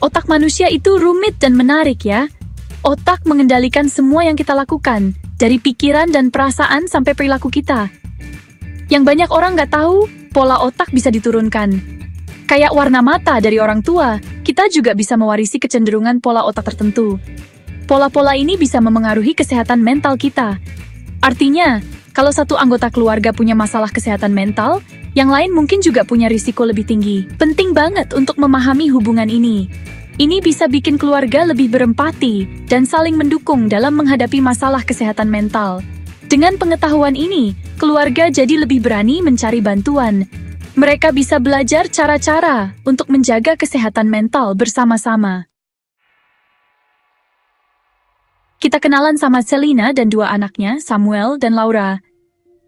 Otak manusia itu rumit dan menarik ya. Otak mengendalikan semua yang kita lakukan, dari pikiran dan perasaan sampai perilaku kita. Yang banyak orang nggak tahu, pola otak bisa diturunkan. Kayak warna mata dari orang tua, kita juga bisa mewarisi kecenderungan pola otak tertentu. Pola-pola ini bisa memengaruhi kesehatan mental kita. Artinya, kalau satu anggota keluarga punya masalah kesehatan mental, yang lain mungkin juga punya risiko lebih tinggi. Penting banget untuk memahami hubungan ini. Ini bisa bikin keluarga lebih berempati dan saling mendukung dalam menghadapi masalah kesehatan mental. Dengan pengetahuan ini, keluarga jadi lebih berani mencari bantuan. Mereka bisa belajar cara-cara untuk menjaga kesehatan mental bersama-sama. Kita kenalan sama Selina dan dua anaknya, Samuel dan Laura.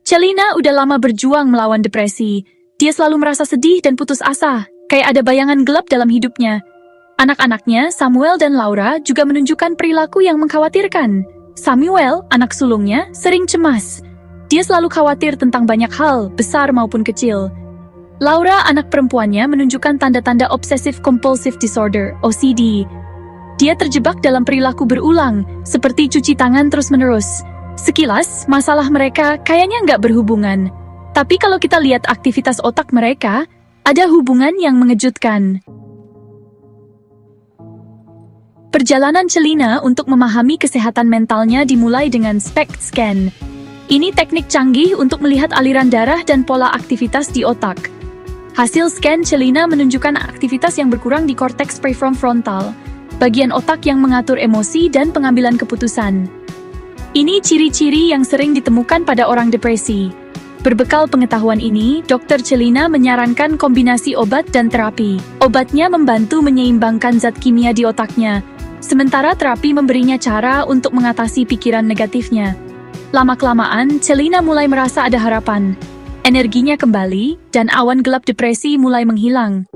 Selina udah lama berjuang melawan depresi. Dia selalu merasa sedih dan putus asa, kayak ada bayangan gelap dalam hidupnya. Anak-anaknya, Samuel dan Laura, juga menunjukkan perilaku yang mengkhawatirkan. Samuel, anak sulungnya, sering cemas. Dia selalu khawatir tentang banyak hal, besar maupun kecil. Laura, anak perempuannya, menunjukkan tanda-tanda Obsessive Compulsive Disorder, OCD. Dia terjebak dalam perilaku berulang, seperti cuci tangan terus-menerus. Sekilas, masalah mereka kayaknya nggak berhubungan. Tapi kalau kita lihat aktivitas otak mereka, ada hubungan yang mengejutkan. Perjalanan Selina untuk memahami kesehatan mentalnya dimulai dengan SPECT scan. Ini teknik canggih untuk melihat aliran darah dan pola aktivitas di otak. Hasil scan Selina menunjukkan aktivitas yang berkurang di korteks prefrontal, bagian otak yang mengatur emosi dan pengambilan keputusan. Ini ciri-ciri yang sering ditemukan pada orang depresi. Berbekal pengetahuan ini, Dr. Selina menyarankan kombinasi obat dan terapi. Obatnya membantu menyeimbangkan zat kimia di otaknya, sementara terapi memberinya cara untuk mengatasi pikiran negatifnya. Lama-kelamaan, Selina mulai merasa ada harapan. Energinya kembali, dan awan gelap depresi mulai menghilang.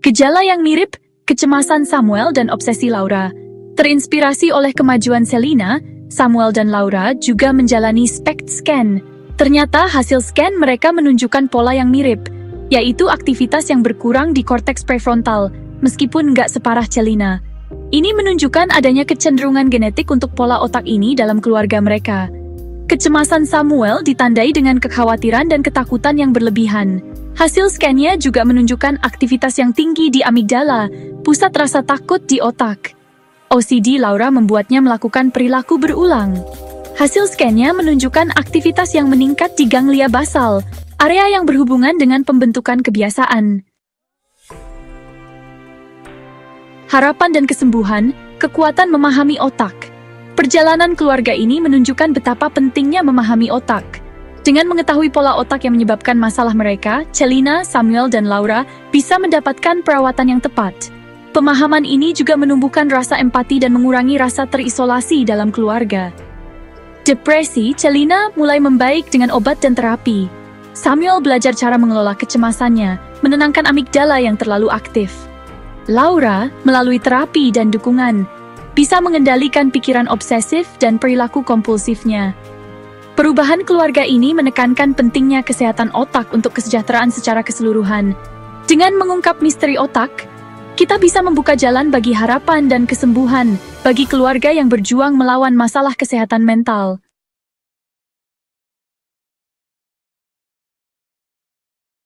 Gejala yang mirip, kecemasan Samuel dan obsesi Laura. Terinspirasi oleh kemajuan Selina, Samuel dan Laura juga menjalani SPECT scan. Ternyata hasil scan mereka menunjukkan pola yang mirip, yaitu aktivitas yang berkurang di korteks prefrontal, meskipun nggak separah Selina. Ini menunjukkan adanya kecenderungan genetik untuk pola otak ini dalam keluarga mereka. Kecemasan Samuel ditandai dengan kekhawatiran dan ketakutan yang berlebihan. Hasil scan-nya juga menunjukkan aktivitas yang tinggi di amigdala, pusat rasa takut di otak. OCD Laura membuatnya melakukan perilaku berulang. Hasil scan-nya menunjukkan aktivitas yang meningkat di ganglia basal, area yang berhubungan dengan pembentukan kebiasaan. Harapan dan kesembuhan, kekuatan memahami otak. Perjalanan keluarga ini menunjukkan betapa pentingnya memahami otak. Dengan mengetahui pola otak yang menyebabkan masalah mereka, Selina, Samuel, dan Laura bisa mendapatkan perawatan yang tepat. Pemahaman ini juga menumbuhkan rasa empati dan mengurangi rasa terisolasi dalam keluarga. Depresi, Selina mulai membaik dengan obat dan terapi. Samuel belajar cara mengelola kecemasannya, menenangkan amigdala yang terlalu aktif. Laura, melalui terapi dan dukungan, bisa mengendalikan pikiran obsesif dan perilaku kompulsifnya. Perubahan keluarga ini menekankan pentingnya kesehatan otak untuk kesejahteraan secara keseluruhan. Dengan mengungkap misteri otak, kita bisa membuka jalan bagi harapan dan kesembuhan bagi keluarga yang berjuang melawan masalah kesehatan mental.